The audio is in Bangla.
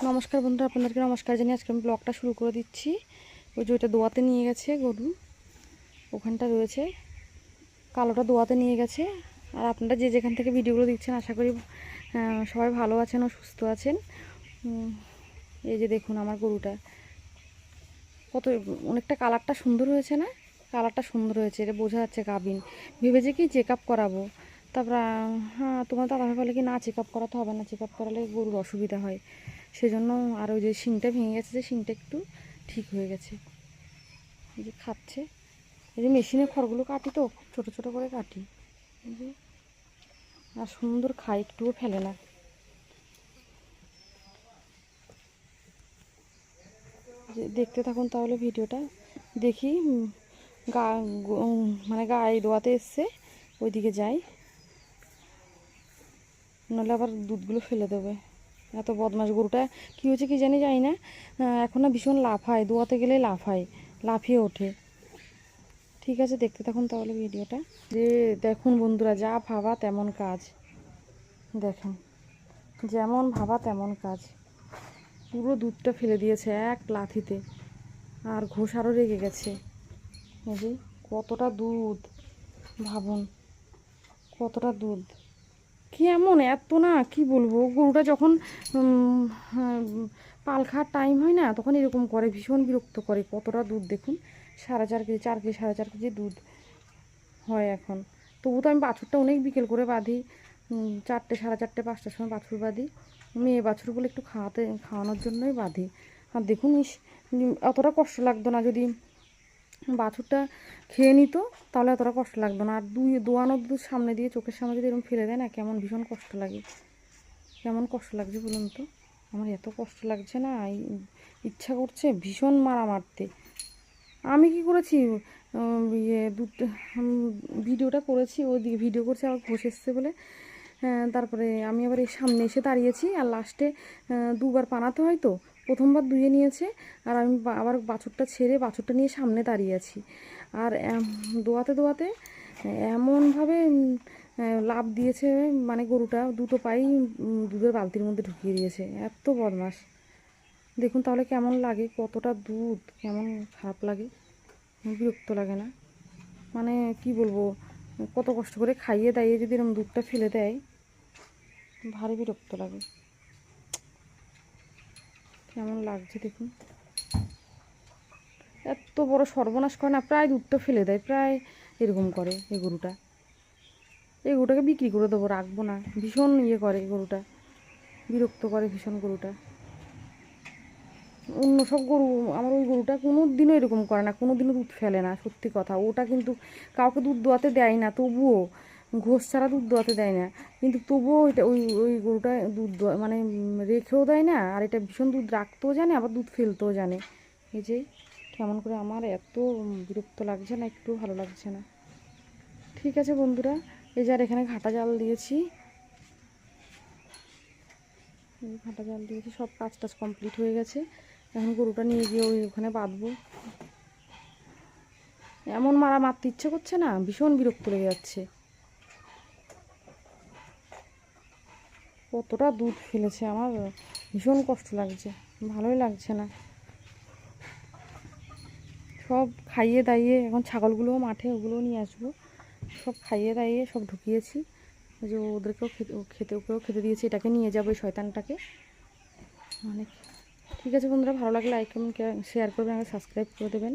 নমস্কার বন্ধুরা, আপনাদেরকে নমস্কার জানিয়ে আজকে আমি ব্লগটা শুরু করে দিচ্ছি। ওই যে ওইটা দোয়াতে নিয়ে গেছে গরু, ওখানটা রয়েছে, কালোটা দোয়াতে নিয়ে গেছে। আর আপনারা যে যেখান থেকে ভিডিওগুলো দিচ্ছেন আশা করি সবাই ভালো আছেন ও সুস্থ আছেন। এই যে দেখুন আমার গরুটা কত, অনেকটা কালারটা সুন্দর হয়েছে না? কালারটা সুন্দর হয়েছে, এটা বোঝা যাচ্ছে গাভিন। ভেবেছে কি চেক আপ করাবো, তারপর হ্যাঁ তোমার দাদা ভাই বলে কি না চেক আপ করাতে হবে না, চেক আপ করালে গরুর অসুবিধা হয়। সেজন্য আর ওই যে শিংটা ভেঙে গেছে, যে শিংটা একটু ঠিক হয়ে গেছে। এই যে খাচ্ছে, এই যে মেশিনে খড়গুলো কাটি তো খুব ছোটো ছোটো করে কাটি, এই যে আর সুন্দর খায়, একটুও ফেলে না। যে দেখতে থাকুন তাহলে ভিডিওটা। দেখি গা মানে গায়ে দোয়াতে এসছে, ওইদিকে যাই, নাহলে আবার দুধগুলো ফেলে দেবে। এত বদমাশ গরুটা, কী হয়েছে কি জানি না, এখন না ভীষণ লাফায়, দোয়াতে গেলে লাফায়, লাফিয়ে ওঠে। ঠিক আছে, দেখতে থাকুন তাহলে ভিডিওটা। যে দেখুন বন্ধুরা, যা ভাবা তেমন কাজ, দেখেন যেমন ভাবা তেমন কাজ, পুরো দুধটা ফেলে দিয়েছে এক লাথিতে। আর ঘোষ আরও রেগে গেছে। এই যে কতটা দুধ, ভাবুন কতটা দুধ, কি এমন এত না, কি বলবো, গরুটা যখন পাল খাওয়ার টাইম হয় না তখন এরকম করে, ভীষণ বিরক্ত করে। কতটা দুধ দেখুন, 4.5 কেজি, 4 কেজি, 4.5 কেজি দুধ হয় এখন। তবু তো আমি বাছুরটা অনেক বিকেল করে বাঁধি, 4টে, 4:30, 5টার সময় বাছুর বাঁধি। মেয়ে বাছুর বলে একটু খাওয়ানোর জন্যই বাঁধি। আর দেখুন অতটা কষ্ট লাগতো না যদি বাছুরটা খেয়ে নিত, তাহলে অতটা কষ্ট লাগতো না। আর দোয়ানোর দুধ সামনে দিয়ে, চোখের সামনে যদি এরকম ফেলে দেয় না, কেমন ভীষণ কষ্ট লাগে। কেমন কষ্ট লাগছে বলুন তো, আমার এত কষ্ট লাগছে না, ইচ্ছা করছে ভীষণ মারা মারতে। আমি কি করেছি, দুধটা ভিডিওটা করেছি, ওইদিকে ভিডিও করছে, আবার ঘষে এসছে বলে, তারপরে আমি আবার এই সামনে এসে দাঁড়িয়েছি। আর লাস্টে দুবার পানাতে হয় তো, প্রথমবার ধুয়ে নিয়েছে, আর আমি আবার বাছুরটা ছেড়ে বাছুরটা নিয়ে সামনে দাঁড়িয়ে আছি। আর দোয়াতে দোয়াতে এমনভাবে লাফ দিয়েছে, মানে গরুটা দুটো পাই দুধের বালতির মধ্যে ঢুকিয়ে দিয়েছে। এত বদমাস, দেখুন তাহলে কেমন লাগে, কতটা দুধ, কেমন খারাপ লাগে, বিরক্ত লাগে না? মানে কি বলবো, কত কষ্ট করে খাইয়ে দাইয়ে যদি এরকম দুধটা ফেলে দেয়, ভারী বিরক্ত লাগে। কেমন লাগছে দেখুন, এত বড় সর্বনাশ করে না, প্রায় দুধটা ফেলে দেয়, প্রায় এরকম করে এই গরুটা। এই গরুটাকে বিক্রি করে দেবো, রাখবো না, ভীষণ ইয়ে করে গরুটা, বিরক্ত করে ভীষণ গরুটা। অন্য সব গরু, আমার ওই গরুটা কোনো দিনও এরকম করে না, কোনো দিনও দুধ ফেলে না, সত্যি কথা। ওটা কিন্তু কাউকে দুধ দোয়াতে দেয় না, তবুও ঘোষ ছাড়া দুধ দোয়াতে দেয় না, কিন্তু তবুও ওইটা ওই ওই গরুটা দুধ মানে রেখেও দেয় না। আর এটা ভীষণ দুধ রাখতেও জানে, আবার দুধ ফেলতেও জানে। এই যে কেমন করে, আমার এত বিরক্ত লাগছে না, একটু ভালো লাগছে না। ঠিক আছে বন্ধুরা, এই যে আর এখানে ঘাটা জাল দিয়েছি, ঘাটা জাল দিয়েছি, সব কাজ টাজ কমপ্লিট হয়ে গেছে। এখন গরুটা নিয়ে গিয়ে ওখানে বাঁধবো। এমন মারা মারতে ইচ্ছে করছে না, ভীষণ বিরক্ত লেগে যাচ্ছে। কতটা দুধ ফেলেছে, আমার ভীষণ কষ্ট লাগছে, ভালোই লাগছে না। সব খাইয়ে দাইয়ে, এখন ছাগলগুলোও মাঠে, ওগুলোও নিয়ে আসবো। সব খাইয়ে দাইয়ে সব ঢুকিয়েছি, যে ওদেরকেও ওকেও খেতে দিয়েছি। এটাকে নিয়ে যাবো, এই শয়তানটাকে অনেক। ঠিক আছে বন্ধুরা, ভালো লাগলে লাইক কমেন্ট শেয়ার করবেন, আর সাবস্ক্রাইব করে দেবেন।